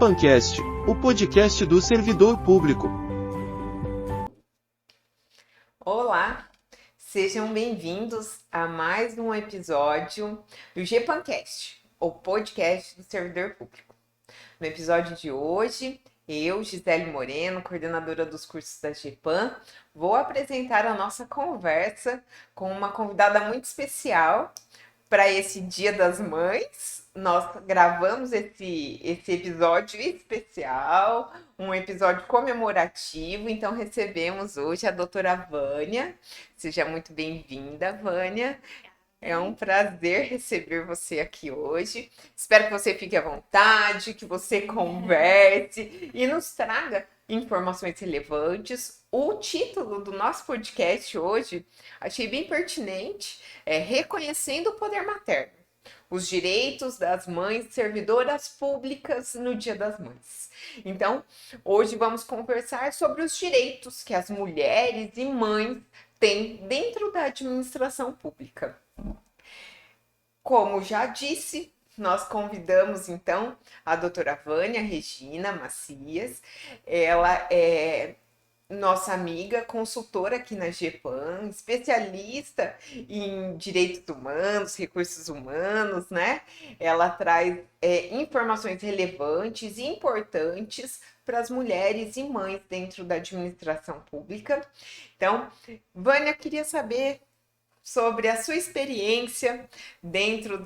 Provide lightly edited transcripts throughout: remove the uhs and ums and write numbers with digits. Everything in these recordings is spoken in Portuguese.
GPANcast, o podcast do servidor público. Olá, sejam bem-vindos a mais um episódio do GPANcast, o podcast do servidor público. No episódio de hoje, eu, Gisele Moreno, coordenadora dos cursos da GPAN, vou apresentar a nossa conversa com uma convidada muito especial para esse Dia das Mães. Nós gravamos esse episódio especial, um episódio comemorativo, então recebemos hoje a doutora Vânia. Seja muito bem-vinda, Vânia. É um prazer receber você aqui hoje. Espero que você fique à vontade, que você converse e nos traga informações relevantes. O título do nosso podcast hoje achei bem pertinente, Reconhecendo o Poder Materno, os direitos das mães servidoras públicas no Dia das Mães. Então, hoje vamos conversar sobre os direitos que as mulheres e mães têm dentro da administração pública. Como já disse, nós convidamos então a doutora Vânia Regina Macias. Ela é nossa amiga, consultora aqui na GPAN, especialista em direitos humanos, recursos humanos, né? Ela traz informações relevantes e importantes para as mulheres e mães dentro da administração pública. Então, Vânia, queria saber sobre a sua experiência dentro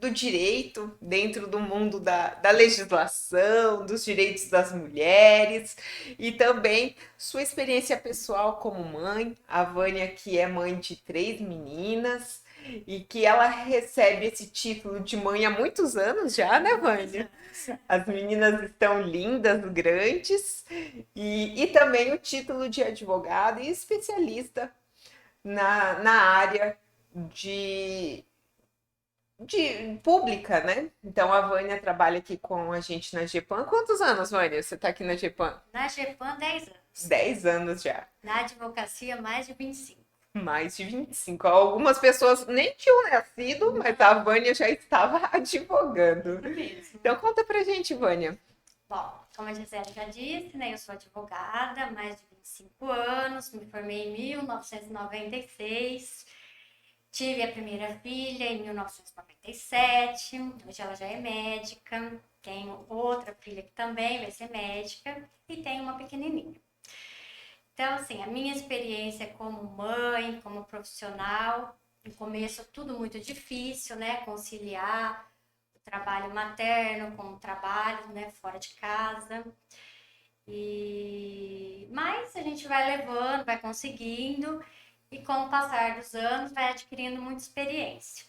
do direito, dentro do mundo da legislação, dos direitos das mulheres e também sua experiência pessoal como mãe. A Vânia, que é mãe de 3 meninas e que ela recebe esse título de mãe há muitos anos já, né, Vânia? As meninas estão lindas, grandes e também o título de advogada e especialista na área de pública, né? Então a Vânia trabalha aqui com a gente na GPAN. Quantos anos, Vânia, você está aqui na GPAN? Na GPAN, 10 anos. 10 anos já. Na advocacia, mais de 25. Mais de 25. Algumas pessoas nem tinham nascido, mas a Vânia já estava advogando. É mesmo. Então conta pra gente, Vânia. Bom, como a Gisele já disse, né, eu sou advogada, mais de 25 anos, me formei em 1996, tive a primeira filha em 1997, hoje ela já é médica, tenho outra filha que também vai ser médica e tenho uma pequenininha. Então, assim, a minha experiência como mãe, como profissional, no começo tudo muito difícil, né, conciliar o trabalho materno com o trabalho, né, fora de casa. Mas a gente vai levando, vai conseguindo e com o passar dos anos vai adquirindo muita experiência.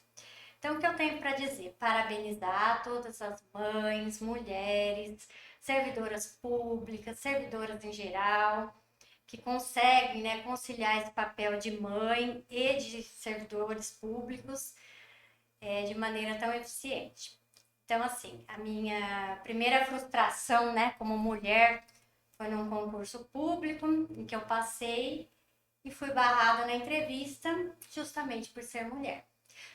Então, o que eu tenho para dizer? Parabenizar todas as mães, mulheres, servidoras públicas, servidoras em geral, que conseguem, né, conciliar esse papel de mãe e de servidores públicos de maneira tão eficiente. Então, assim, a minha primeira frustração, né, como mulher foi num concurso público em que eu passei e fui barrada na entrevista justamente por ser mulher.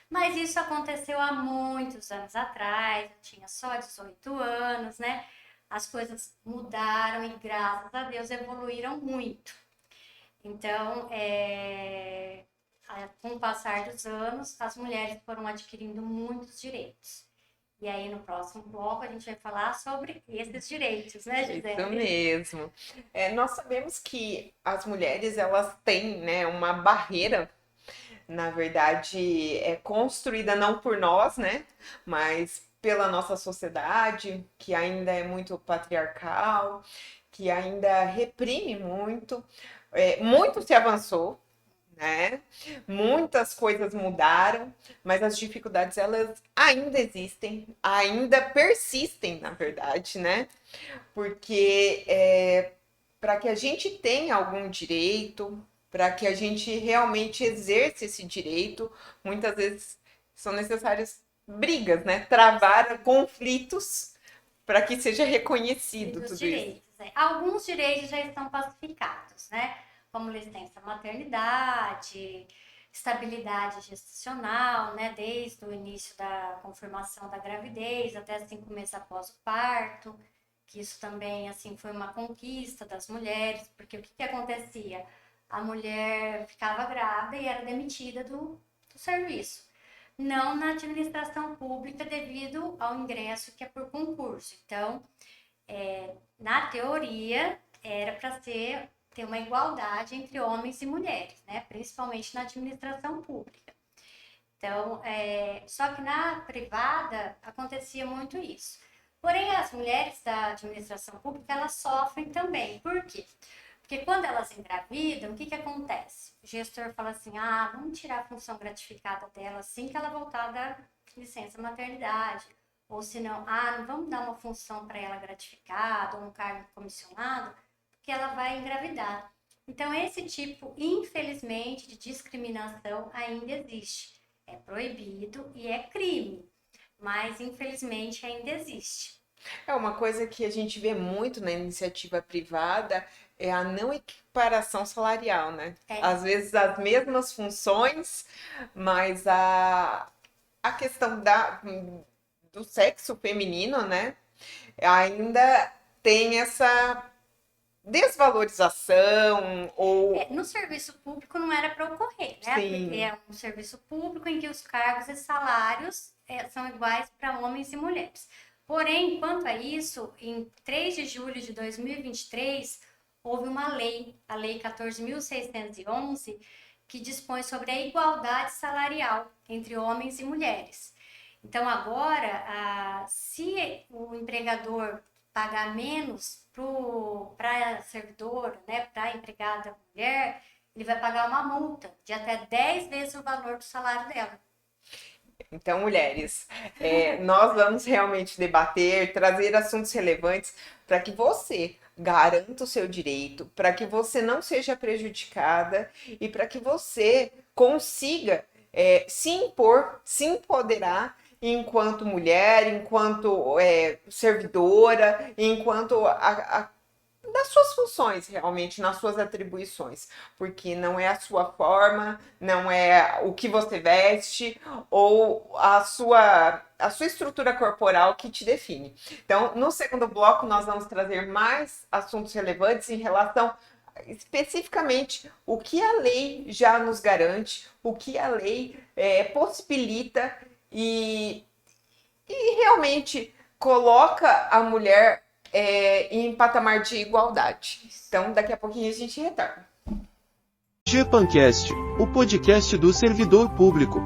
Mas isso aconteceu há muitos anos atrás, eu tinha só 18 anos, né? As coisas mudaram e, graças a Deus, evoluíram muito. Então, com o passar dos anos, as mulheres foram adquirindo muitos direitos. E aí, no próximo bloco, a gente vai falar sobre esses direitos, né, Gisele? Isso mesmo. Nós sabemos que as mulheres, elas têm, né, uma barreira, na verdade, construída não por nós, né, mas pela nossa sociedade, que ainda é muito patriarcal, que ainda reprime muito. Muito se avançou, né? Muitas coisas mudaram, mas as dificuldades elas ainda existem, ainda persistem, na verdade, né? Porque para que a gente tenha algum direito, para que a gente realmente exerça esse direito, muitas vezes são necessárias brigas, né? Travar conflitos para que seja reconhecido tudo direitos, isso. Alguns direitos já estão pacificados, né? Como licença maternidade, estabilidade gestacional, né? Desde o início da confirmação da gravidez até 5 meses após o parto. que isso também, assim, foi uma conquista das mulheres, porque o que acontecia? A mulher ficava grávida e era demitida do serviço. Não na administração pública devido ao ingresso que é por concurso. Então, na teoria, era para ter uma igualdade entre homens e mulheres, né? Principalmente na administração pública. Então, só que na privada acontecia muito isso. Porém, as mulheres da administração pública, elas sofrem também. Por quê? Porque quando elas engravidam, o que acontece? O gestor fala assim, vamos tirar a função gratificada dela assim que ela voltar da licença maternidade. Ou se não, não vamos dar uma função para ela gratificada ou um cargo comissionado, porque ela vai engravidar. Então, esse tipo, infelizmente, de discriminação ainda existe. É proibido e é crime, mas infelizmente ainda existe. É uma coisa que a gente vê muito na iniciativa privada, é a não equiparação salarial, né? Às vezes as mesmas funções, mas a questão do sexo feminino, né? Ainda tem essa desvalorização ou... No serviço público não era para ocorrer, né? Sim. Porque é um serviço público em que os cargos e salários são iguais para homens e mulheres. Porém, quanto a isso, em 3 de julho de 2023, houve uma lei, a Lei 14.611, que dispõe sobre a igualdade salarial entre homens e mulheres. Então, agora, se o empregador pagar menos para a servidora, né, para a empregada mulher, ele vai pagar uma multa de até 10 vezes o valor do salário dela. Então, mulheres, nós vamos realmente debater, trazer assuntos relevantes para que você garanta o seu direito, para que você não seja prejudicada e para que você consiga se impor, se empoderar enquanto mulher, enquanto servidora, enquanto das suas funções, realmente, nas suas atribuições, porque não é a sua forma, não é o que você veste ou a sua estrutura corporal que te define. Então, no segundo bloco, nós vamos trazer mais assuntos relevantes em relação especificamente o que a lei já nos garante, o que a lei possibilita e realmente coloca a mulher em patamar de igualdade. Então, daqui a pouquinho a gente retorna. GPANcast, o podcast do servidor público.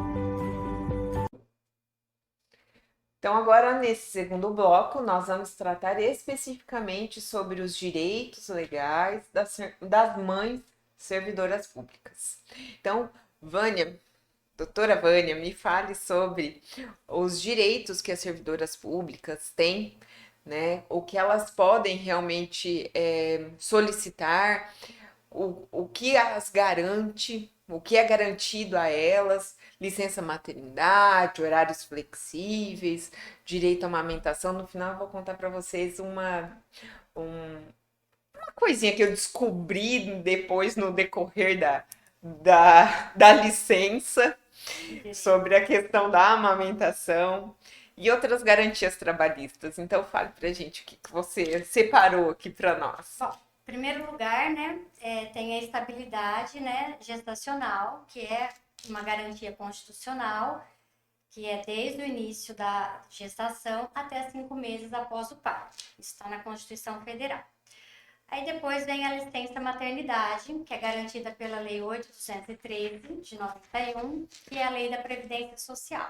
Então, agora nesse segundo bloco, nós vamos tratar especificamente sobre os direitos legais das mães servidoras públicas. Então, doutora Vânia, me fale sobre os direitos que as servidoras públicas têm, né? O que elas podem realmente solicitar, o que as garante, o que é garantido a elas, licença maternidade, horários flexíveis, direito à amamentação. No final eu vou contar para vocês uma coisinha que eu descobri depois no decorrer da licença sobre a questão da amamentação e outras garantias trabalhistas. Então, fale pra gente o que você separou aqui para nós. Bom, em primeiro lugar, né, tem a estabilidade, né, gestacional, que é uma garantia constitucional, que é desde o início da gestação até 5 meses após o parto. Isso está na Constituição Federal. Aí depois vem a licença maternidade, que é garantida pela Lei 8.213, de 91, que é a Lei da Previdência Social.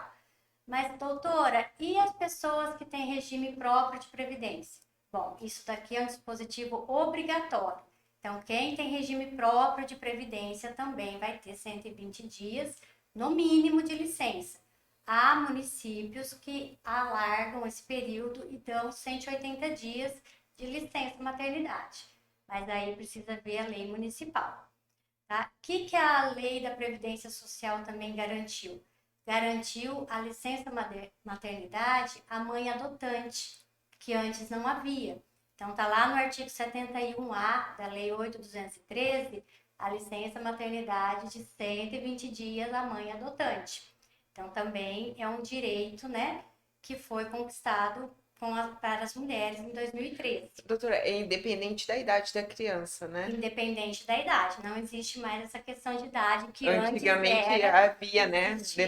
Mas, doutora, e as pessoas que têm regime próprio de previdência? Bom, isso daqui é um dispositivo obrigatório. Então, quem tem regime próprio de previdência também vai ter 120 dias, no mínimo, de licença. Há municípios que alargam esse período e dão 180 dias de licença maternidade. Mas aí precisa ver a lei municipal. Tá? O que a lei da Previdência Social também garantiu? Garantiu a licença maternidade à mãe adotante, que antes não havia. Então, está lá no artigo 71A da Lei 8.213, a licença maternidade de 120 dias à mãe adotante. Então, também é um direito, né, que foi conquistado para as mulheres em 2013. Doutora, é independente da idade da criança, né? Independente da idade, não existe mais essa questão de idade que Antigamente antes era, havia, né? existia.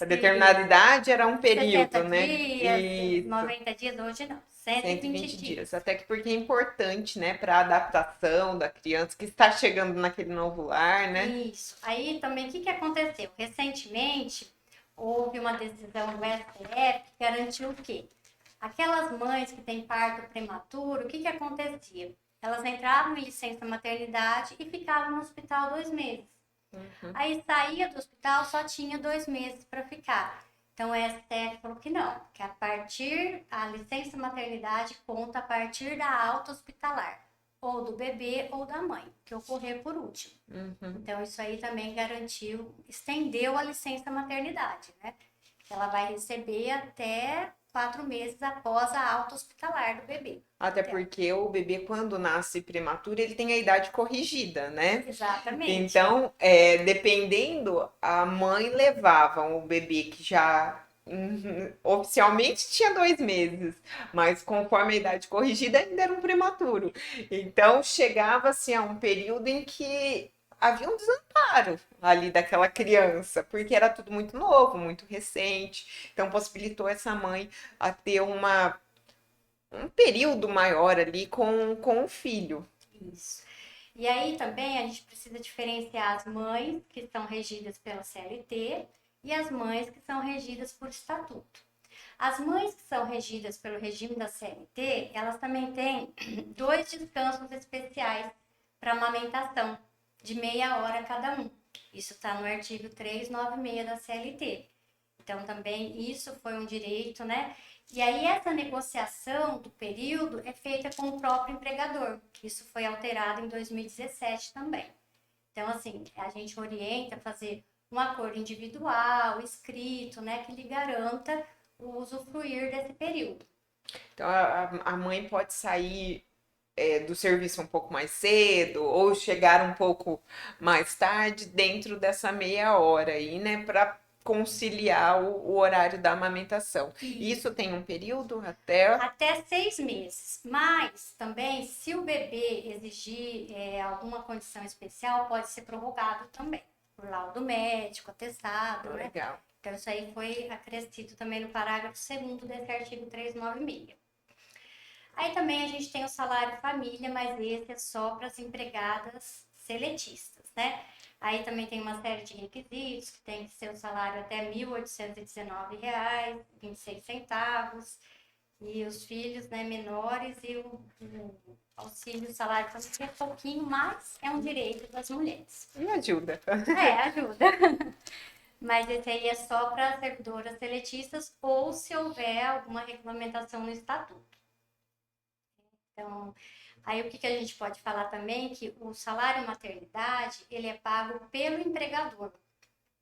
Determinada idade era um 60 período, né? dias, Isso. 90 dias, hoje não, 120 120 dias. dias. Até que porque é importante, né, para a adaptação da criança que está chegando naquele novo lar, né? Isso. Aí também, o que aconteceu? Recentemente, houve uma decisão do STF que garantiu o quê? Aquelas mães que têm parto prematuro, o que acontecia? Elas entravam em licença maternidade e ficavam no hospital 2 meses. Aí saía do hospital, só tinha 2 meses para ficar. Então o STF falou que não, que a licença maternidade conta a partir da alta hospitalar, ou do bebê ou da mãe, que ocorrer por último. Então isso aí também garantiu, estendeu a licença maternidade, né? Ela vai receber até 4 meses após a alta hospitalar do bebê. Até porque o bebê, quando nasce prematuro, ele tem a idade corrigida, né? Exatamente. Então, dependendo, a mãe levava o bebê que já oficialmente tinha 2 meses, mas conforme a idade corrigida ainda era um prematuro. Então, chegava-se a um período em que havia um desamparo ali daquela criança, porque era tudo muito novo, muito recente. Então, possibilitou essa mãe a ter um período maior ali com o filho. Isso. E aí também a gente precisa diferenciar as mães que são regidas pela CLT e as mães que são regidas por estatuto. As mães que são regidas pelo regime da CLT, elas também têm 2 descansos especiais para amamentação, de meia hora cada um. Isso está no artigo 396 da CLT. Então, também isso foi um direito, né? E aí, essa negociação do período é feita com o próprio empregador. Isso foi alterado em 2017 também. Então, assim, a gente orienta a fazer um acordo individual, escrito, né? Que lhe garanta o usufruir desse período. Então, a mãe pode sair do serviço um pouco mais cedo ou chegar um pouco mais tarde dentro dessa meia hora aí, né? Para conciliar o horário da amamentação. Isso tem um período até 6 meses. Mas também, se o bebê exigir alguma condição especial, pode ser prorrogado também, por laudo médico, atestado, né? Legal. Então, isso aí foi acrescido também no parágrafo 2º desse artigo 396. Aí também a gente tem o salário família, mas esse é só para as empregadas seletistas, né? Aí também tem uma série de requisitos, que tem que ser o salário até R$ 1.819,26. E os filhos, né, menores, e o auxílio salário família, que é pouquinho, mas é um direito das mulheres. Me ajuda. Ajuda. Mas esse aí é só para servidoras seletistas ou se houver alguma regulamentação no estatuto. Então, aí o que a gente pode falar também, que o salário maternidade, ele é pago pelo empregador,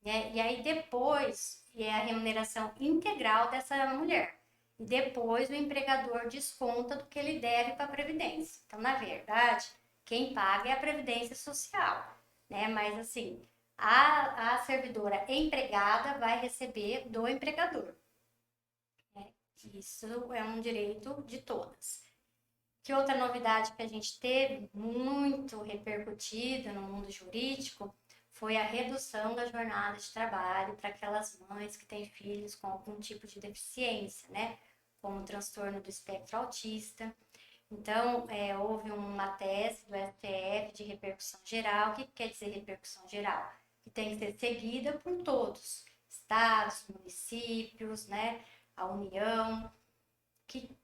né? E aí depois, é a remuneração integral dessa mulher. E depois o empregador desconta do que ele deve para a Previdência. Então, na verdade, quem paga é a Previdência Social, né? Mas assim, a servidora empregada vai receber do empregador, né? Isso é um direito de todas. Que outra novidade que a gente teve, muito repercutida no mundo jurídico, foi a redução da jornada de trabalho para aquelas mães que têm filhos com algum tipo de deficiência, né? Como transtorno do espectro autista. Então, houve uma tese do STF de repercussão geral. O que quer dizer repercussão geral? Que tem que ser seguida por todos, estados, municípios, né? A União, que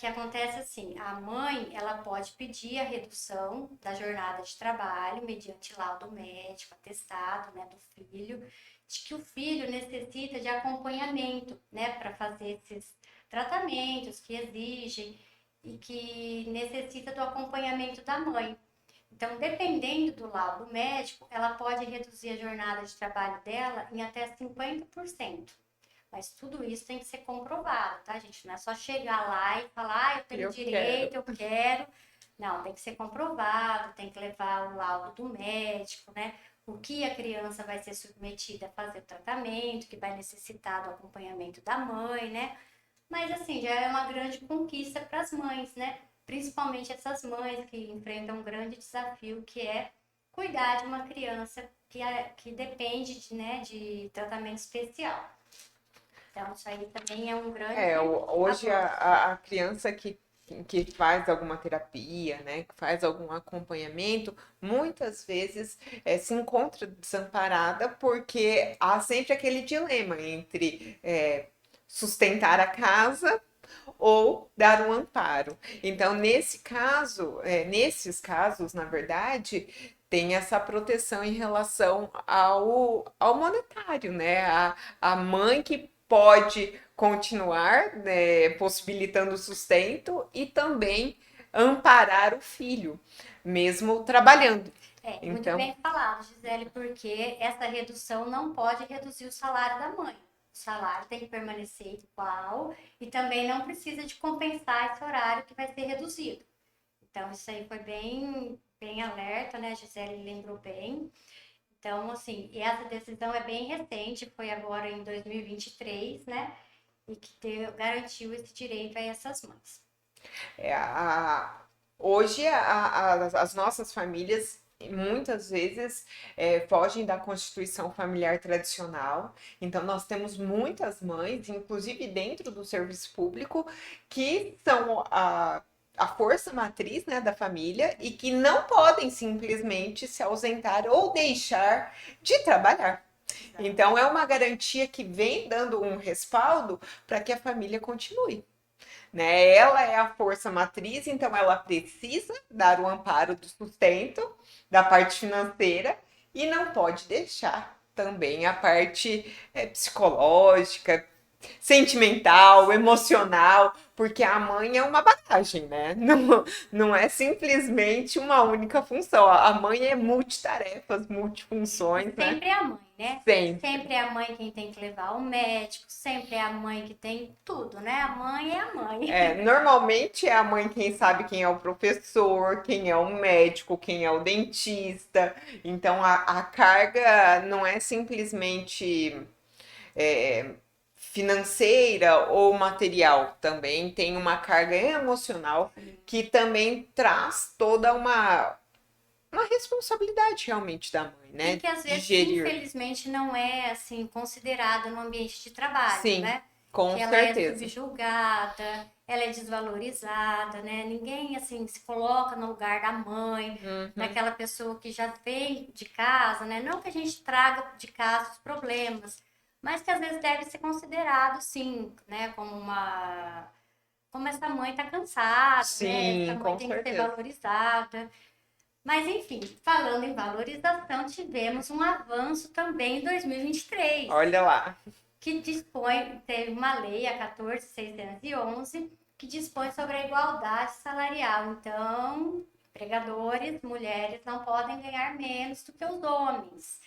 acontece assim, a mãe, ela pode pedir a redução da jornada de trabalho mediante laudo médico, atestado, né, do filho, de que o filho necessita de acompanhamento, né, para fazer esses tratamentos que exigem e que necessita do acompanhamento da mãe. Então, dependendo do laudo médico, ela pode reduzir a jornada de trabalho dela em até 50%. Mas tudo isso tem que ser comprovado, tá, gente? Não é só chegar lá e falar, eu tenho direito, eu quero. Não, tem que ser comprovado, tem que levar o laudo do médico, né? O que a criança vai ser submetida a fazer o tratamento, que vai necessitar do acompanhamento da mãe, né? mas assim, já é uma grande conquista para as mães, né? Principalmente essas mães que enfrentam um grande desafio, que é cuidar de uma criança que depende de tratamento especial. Então, isso aí também é um grande Hoje avanço. a criança que faz alguma terapia, né, que faz algum acompanhamento, muitas vezes se encontra desamparada porque há sempre aquele dilema entre sustentar a casa ou dar um amparo. Então, nesses casos, na verdade, tem essa proteção em relação ao monetário, né? A mãe que pode continuar, né, possibilitando o sustento e também amparar o filho, mesmo trabalhando. Muito Então, bem falado, Gisele, porque essa redução não pode reduzir o salário da mãe. O salário tem que permanecer igual e também não precisa de compensar esse horário que vai ser reduzido. Então, isso aí foi bem alerta, né? A Gisele lembrou bem. Então, assim, e essa decisão é bem recente, foi agora em 2023, né? E que garantiu esse direito a essas mães. É, hoje as nossas famílias muitas vezes fogem da constituição familiar tradicional. Então nós temos muitas mães, inclusive dentro do serviço público, que são a força matriz, né, da família e que não podem simplesmente se ausentar ou deixar de trabalhar. Então é uma garantia que vem dando um respaldo para que a família continue, né? Ela é a força matriz, então ela precisa dar o amparo do sustento, da parte financeira, e não pode deixar também a parte psicológica, sentimental, emocional, porque a mãe é uma bagagem, né? Não é simplesmente uma única função. A mãe é multitarefas, E multifunções, né? sempre é a mãe, né? Sempre. Sempre é a mãe quem tem que levar ao médico, sempre é a mãe que tem tudo, né? A mãe é a mãe. Normalmente é a mãe quem sabe quem é o professor, quem é o médico, quem é o dentista. Então a carga não é simplesmente é, financeira ou material, também tem uma carga emocional que também traz toda uma responsabilidade realmente da mãe, E né? que às De vezes, gerir. infelizmente, não é assim considerada no ambiente de trabalho, Sim, né? com Que ela é certeza. subjugada, ela é desvalorizada, né? Ninguém assim se coloca no lugar da mãe, Uhum. daquela pessoa que já vem de casa, né? Não que a gente traga de casa os problemas, mas que às vezes deve ser considerado, sim, né? Como essa mãe tá cansada, né? Essa Sim, mãe com tem que ser certeza. valorizada. Mas, enfim, falando em valorização, tivemos um avanço também em 2023, Olha lá. que teve uma lei, a 14.611, que dispõe sobre a igualdade salarial. Então, empregadores, mulheres, não podem ganhar menos do que os homens.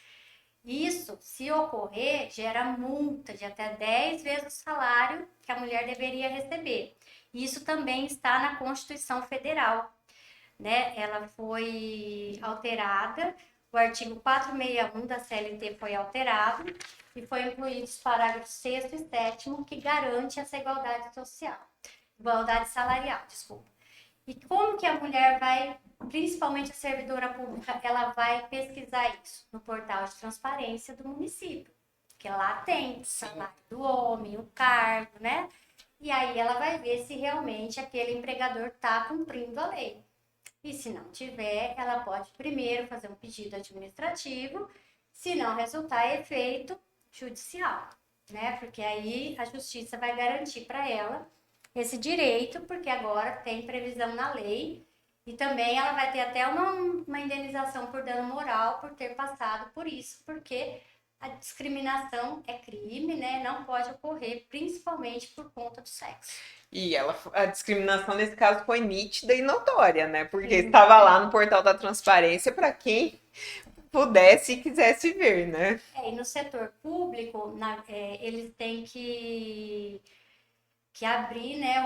Isso, se ocorrer, gera multa de até 10 vezes o salário que a mulher deveria receber. Isso também está na Constituição Federal, né? Ela foi alterada, o artigo 461 da CLT foi alterado e foi incluído os parágrafos 6º e 7º que garante essa igualdade salarial, desculpa. E como que a mulher vai, principalmente a servidora pública, ela vai pesquisar isso? No portal de transparência do município, que lá tem o salário do homem, o cargo, né? E aí ela vai ver se realmente aquele empregador está cumprindo a lei. E se não tiver, ela pode primeiro fazer um pedido administrativo, se não resultar efeito judicial, né? Porque aí a justiça vai garantir para ela esse direito, porque agora tem previsão na lei e também ela vai ter até uma indenização por dano moral por ter passado por isso, porque a discriminação é crime, né? Não pode ocorrer, principalmente por conta do sexo. E a discriminação nesse caso foi nítida e notória, né? Porque Sim. estava lá no portal da transparência para quem pudesse e quisesse ver, né? E no setor público, eles têm que abrir, né,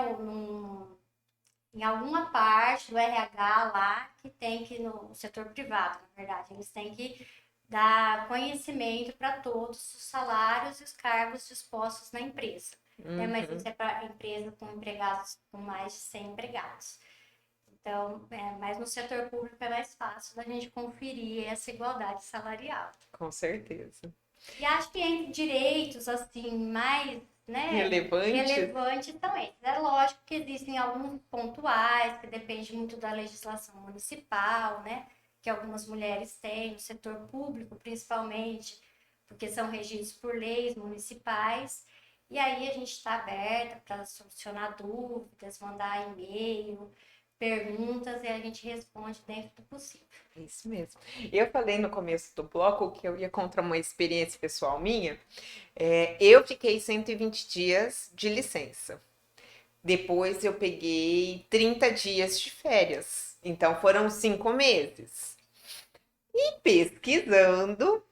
em alguma parte do RH lá, que tem que, no setor privado, na verdade, eles têm que dar conhecimento para todos os salários e os cargos dispostos na empresa. né? Mas isso é para empresa com empregados com mais de 100 empregados. Então, mas no setor público é mais fácil da gente conferir essa igualdade salarial. Com certeza. E acho que entre direitos, assim, mais, né, relevantes são esses. É lógico que existem alguns pontuais, que depende muito da legislação municipal, né, que algumas mulheres têm, no setor público, principalmente, porque são regidos por leis municipais. E aí a gente está aberta para solucionar dúvidas, mandar e-mail, perguntas, e a gente responde dentro do possível. É isso mesmo. Eu falei no começo do bloco que eu ia contar uma experiência pessoal minha. Eu fiquei 120 dias de licença. Depois eu peguei 30 dias de férias. Então foram 5 meses. E pesquisando,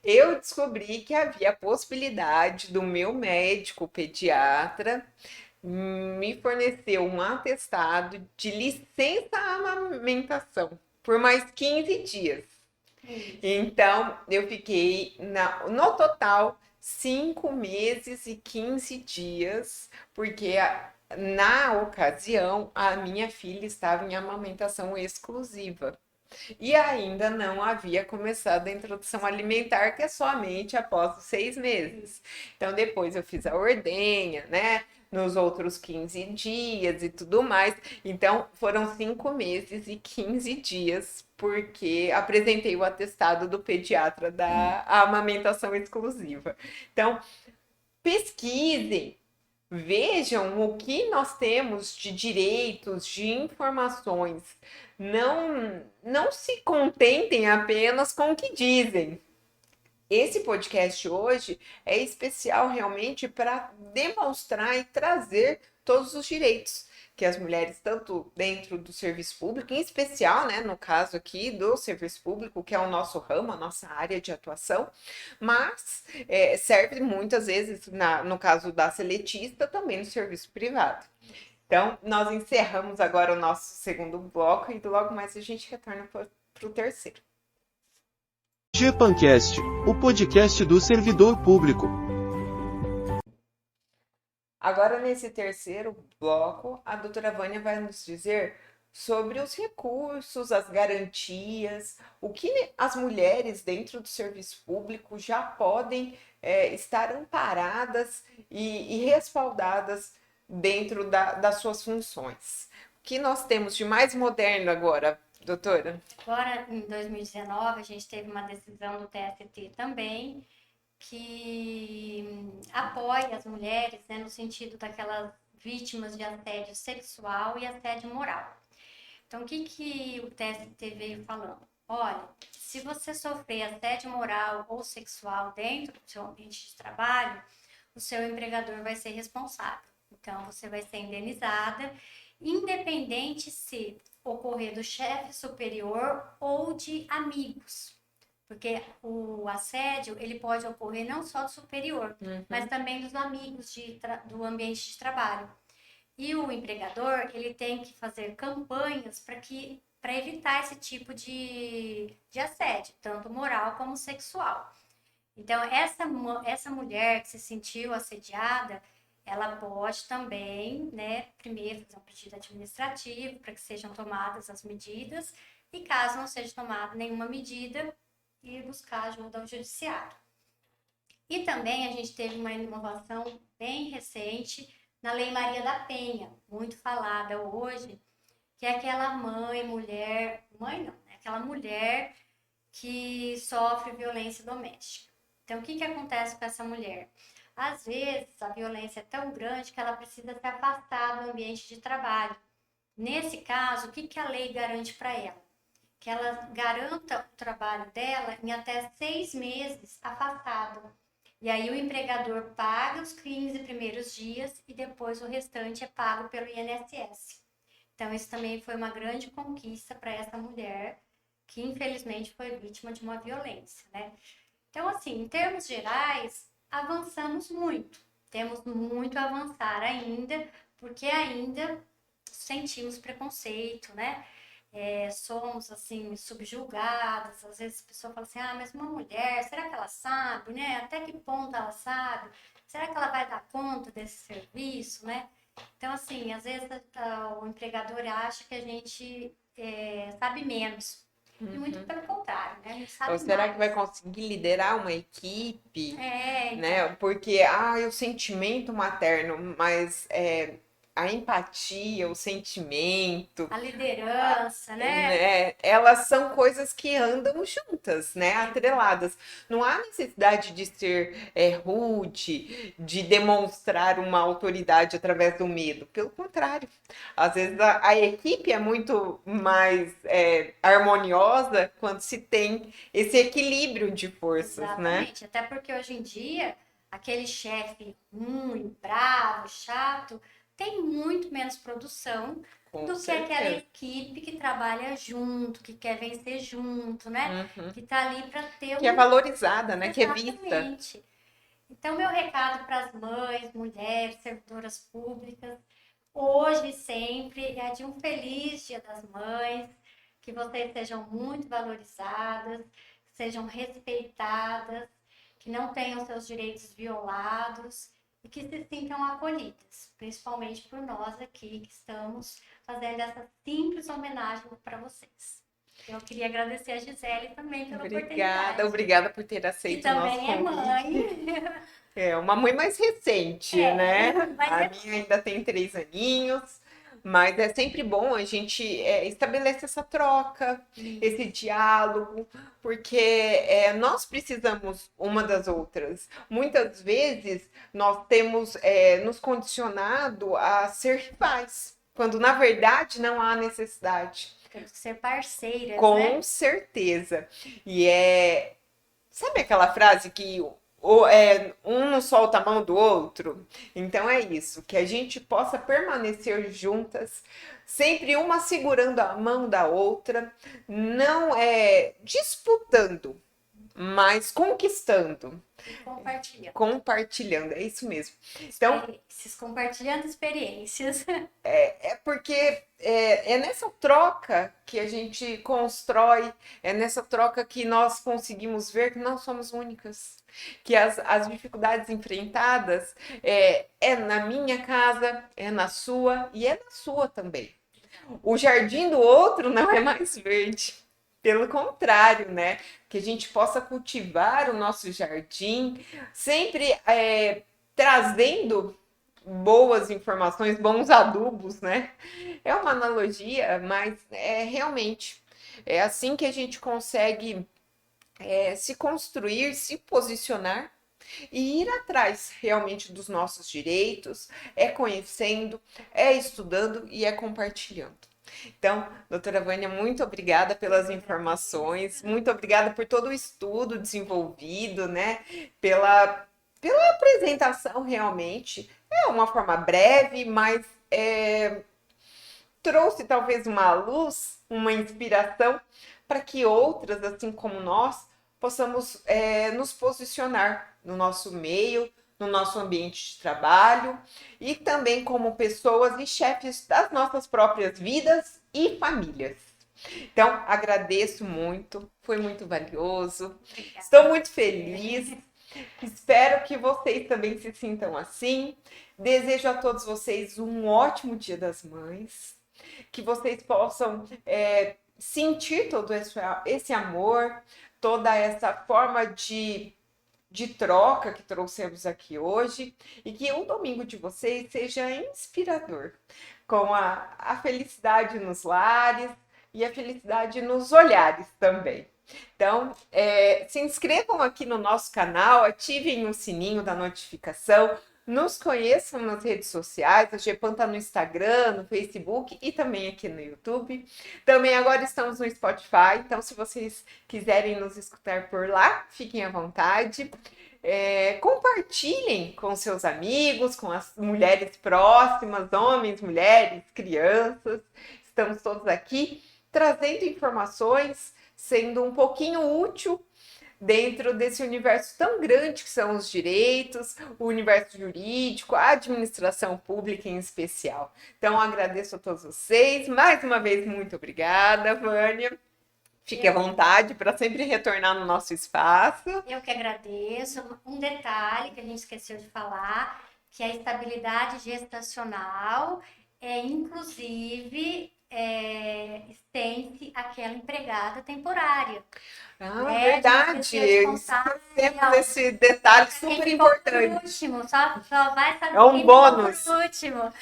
eu descobri que havia a possibilidade do meu médico pediatra me fornecer um atestado de licença à amamentação por mais 15 dias. Então, eu fiquei, no total, 5 meses e 15 dias, porque na ocasião a minha filha estava em amamentação exclusiva. E ainda não havia começado a introdução alimentar, que é somente após os 6 meses. Então, depois eu fiz a ordenha, né? Nos outros 15 dias e tudo mais. Então, foram 5 meses e 15 dias, porque apresentei o atestado do pediatra da amamentação exclusiva. Então, pesquisem, vejam o que nós temos de direitos, de informações. Não se contentem apenas com o que dizem. Esse podcast hoje é especial realmente para demonstrar e trazer todos os direitos que as mulheres, tanto dentro do serviço público, em especial, né, no caso aqui do serviço público, que é o nosso ramo, a nossa área de atuação, mas serve muitas vezes, no caso da seletista, também no serviço privado. Então, nós encerramos agora o nosso segundo bloco e logo mais a gente retorna para o terceiro. GPANcast, o podcast do servidor público. Agora, nesse terceiro bloco, a doutora Vânia vai nos dizer sobre os recursos, as garantias, o que as mulheres dentro do serviço público já podem estar amparadas e respaldadas dentro das suas funções. O que nós temos de mais moderno agora, doutora? Agora, em 2019, a gente teve uma decisão do TST também, que apoia as mulheres, né, no sentido daquelas vítimas de assédio sexual e assédio moral. Então, o que o TST veio falando? Olha, se você sofrer assédio moral ou sexual dentro do seu ambiente de trabalho, o seu empregador vai ser responsável. Então, você vai ser indenizada, independente se ocorrer do chefe superior ou de amigos. Porque o assédio, ele pode ocorrer não só do superior, mas também dos amigos do ambiente de trabalho. E o empregador, ele tem que fazer campanhas para evitar esse tipo de assédio, tanto moral como sexual. Então, essa mulher que se sentiu assediada, ela pode também, né, primeiro fazer um pedido administrativo para que sejam tomadas as medidas e caso não seja tomada nenhuma medida, ir buscar ajuda ao judiciário. E também a gente teve uma inovação bem recente na Lei Maria da Penha, muito falada hoje, que é aquela aquela mulher que sofre violência doméstica. Então, o que acontece com essa mulher? Às vezes, a violência é tão grande que ela precisa se afastar do ambiente de trabalho. Nesse caso, o que a lei garante para ela? Que ela garanta o trabalho dela em até 6 meses afastado. E aí o empregador paga os 15 primeiros dias e depois o restante é pago pelo INSS. Então, isso também foi uma grande conquista para essa mulher que, infelizmente, foi vítima de uma violência, né? Então, assim, em termos gerais, avançamos muito. Temos muito a avançar ainda, porque ainda sentimos preconceito, né? somos, assim, subjugadas. Às vezes a pessoa fala assim, mas uma mulher, será que ela sabe, né? Até que ponto ela sabe? Será que ela vai dar conta desse serviço, né? Então, assim, às vezes o empregador acha que a gente sabe menos. E muito pelo contrário, né? A gente sabe Ou será mais. que vai conseguir liderar uma equipe, Então, né? Porque, o sentimento materno, mas a empatia, o sentimento, a liderança, né? né? Elas são coisas que andam juntas, né? Atreladas. Não há necessidade de ser rude, de demonstrar uma autoridade através do medo. Pelo contrário, às vezes a equipe é muito mais harmoniosa quando se tem esse equilíbrio de forças, né? Exatamente. Até porque hoje em dia, aquele chefe ruim, bravo, chato, tem muito menos produção Com do que aquela certeza. equipe que trabalha junto, que quer vencer junto, né? Uhum. Que tá ali para ter Que é valorizada, né? Que é vista. Exatamente. Então, meu recado para as mães, mulheres, servidoras públicas, hoje e sempre, é de um feliz Dia das Mães, que vocês sejam muito valorizadas, sejam respeitadas, que não tenham seus direitos violados e que se sintam acolhidas, principalmente por nós aqui que estamos fazendo essa simples homenagem para vocês. Eu queria agradecer a Gisele também pela oportunidade. Obrigada por ter Que aceito o nosso também é convite. mãe. É uma mãe mais recente, né? Mas A minha ainda tem 3 aninhos, mas é sempre bom a gente estabelecer essa troca, esse diálogo, porque nós precisamos uma das outras. Muitas vezes nós temos nos condicionado a ser rivais, quando na verdade não há necessidade. temos que ser parceiras, Com né? certeza. E sabe aquela frase que um não solta a mão do outro? Então é isso, que a gente possa permanecer juntas, sempre uma segurando a mão da outra, não disputando, mas conquistando, E compartilhando. compartilhando, é isso mesmo. Então, Experiências, compartilhando experiências. porque é nessa troca que a gente constrói, é nessa troca que nós conseguimos ver que não somos únicas, que as dificuldades enfrentadas na minha casa, é na sua e é na sua também. O jardim do outro não é mais verde. Pelo contrário, né? Que a gente possa cultivar o nosso jardim, sempre trazendo boas informações, bons adubos, né? É uma analogia, mas realmente é assim que a gente consegue se construir, se posicionar e ir atrás realmente dos nossos direitos, conhecendo, estudando e compartilhando. Então, doutora Vânia, muito obrigada pelas informações, muito obrigada por todo o estudo desenvolvido, né? Pela apresentação, realmente. É uma forma breve, mas trouxe talvez uma luz, uma inspiração para que outras, assim como nós, possamos nos posicionar no nosso meio, no nosso ambiente de trabalho e também como pessoas e chefes das nossas próprias vidas e famílias. Então, agradeço muito, foi muito valioso, estou muito feliz, espero que vocês também se sintam assim. Desejo a todos vocês um ótimo Dia das Mães, que vocês possam sentir todo esse amor, toda essa forma de troca que trouxemos aqui hoje e que o domingo de vocês seja inspirador, com a felicidade nos lares e a felicidade nos olhares também. Então, se inscrevam aqui no nosso canal, ativem o sininho da notificação, nos conheçam nas redes sociais, a GEPAN está no Instagram, no Facebook e também aqui no YouTube. Também agora estamos no Spotify, então se vocês quiserem nos escutar por lá, fiquem à vontade. Compartilhem com seus amigos, com as mulheres próximas, homens, mulheres, crianças. Estamos todos aqui trazendo informações, sendo um pouquinho útil dentro desse universo tão grande que são os direitos, o universo jurídico, a administração pública em especial. Então, agradeço a todos vocês. Mais uma vez, muito obrigada, Vânia. Fique à vontade para sempre retornar no nosso espaço. Eu que agradeço. Um detalhe que a gente esqueceu de falar, que a estabilidade gestacional inclusive, estende àquela empregada temporária. Verdade. Esquecemos esse detalhe super importante. Por último, só vai saber é um bônus. Por último.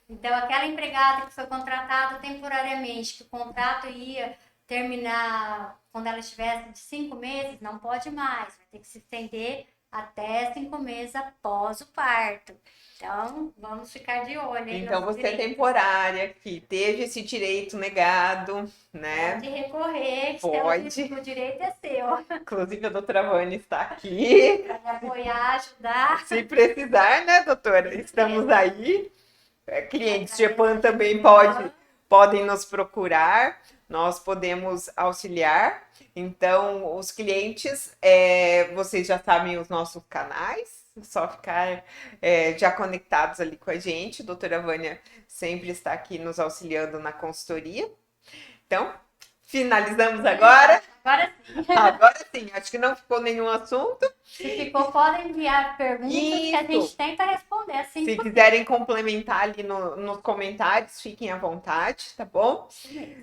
Então, aquela empregada que foi contratada temporariamente, que o contrato ia terminar quando ela estivesse de 5 meses, não pode mais, vai ter que se estender até 5 meses após o parto. Então, vamos ficar de olho aí. Então, você é temporária, que teve esse direito negado, né? Pode recorrer, Pode. O direito é seu. Inclusive, a doutora Vânia está aqui. Para me apoiar, ajudar. Se precisar, né, doutora? Estamos aí. Clientes de GEPAN também podem nos procurar. Nós podemos auxiliar. Então, os clientes, vocês já sabem os nossos canais. Só ficar já conectados ali com a gente. A doutora Vânia sempre está aqui nos auxiliando na consultoria. Então, finalizamos agora. Agora sim. Agora sim, acho que não ficou nenhum assunto. Se ficou, podem enviar perguntas que a gente tenta responder assim. Se quiserem complementar ali nos comentários, fiquem à vontade, tá bom?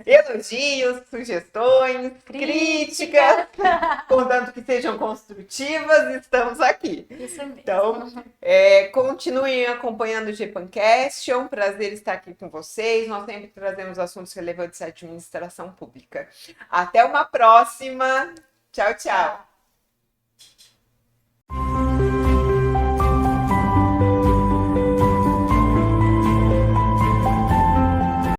Elogios, sugestões, críticas, contanto que sejam construtivas, estamos aqui. Isso mesmo. Então, continuem acompanhando o GEPANcast, é um prazer estar aqui com vocês. Nós sempre trazemos assuntos relevantes à administração pública. Até uma próxima. Tchau, tchau.